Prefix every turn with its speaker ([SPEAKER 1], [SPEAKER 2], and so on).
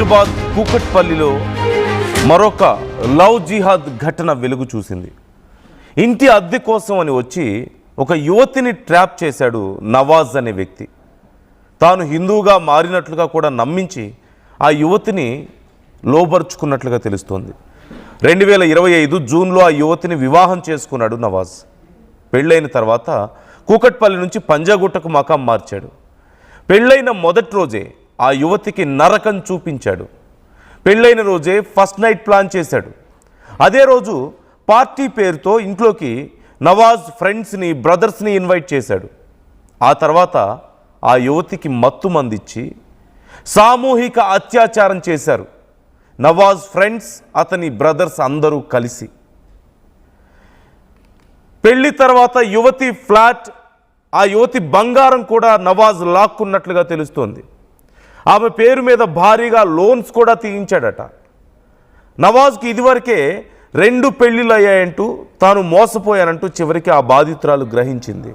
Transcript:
[SPEAKER 1] హైదరాబాద్ కూకట్పల్లిలో మరొక లవ్ జిహాద్ ఘటన వెలుగు చూసింది. ఇంటి అద్దె కోసం అని వచ్చి ఒక యువతిని ట్రాప్ చేశాడు నవాజ్ అనే వ్యక్తి. తాను హిందువుగా మారినట్లుగా కూడా నమ్మించి ఆ యువతిని లోబర్చుకున్నట్లుగా తెలుస్తోంది. 2025 జూన్లో ఆ యువతిని వివాహం చేసుకున్నాడు నవాజ్. పెళ్ళైన తర్వాత కూకట్పల్లి నుంచి పంజాగుట్టకు మకాం మార్చాడు. పెళ్ళైన మొదటి రోజే ఆ యువతికి నరకం చూపించాడు. పెళ్ళైన రోజే ఫస్ట్ నైట్ ప్లాన్ చేశాడు. అదే రోజు పార్టీ పేరుతో ఇంట్లోకి నవాజ్ ఫ్రెండ్స్ని బ్రదర్స్ని ఇన్వైట్ చేశాడు. ఆ తర్వాత ఆ యువతికి మత్తు మందిచ్చి సామూహిక అత్యాచారం చేశారు నవాజ్ ఫ్రెండ్స్, అతని బ్రదర్స్ అందరూ కలిసి. పెళ్లి తర్వాత యువతి ఫ్లాట్, ఆ యువతి బంగారం కూడా నవాజ్ లాక్కున్నట్లుగా తెలుస్తోంది. ఆమె పేరు మీద భారీగా లోన్స్ కూడా తీయించాడట. నవాజ్కి ఇదివరకే 2 పెళ్లిళ్ళు అయ్యాయంటూ, తాను మోసపోయానంటూ చివరికి ఆ బాధితురాలు గ్రహించింది.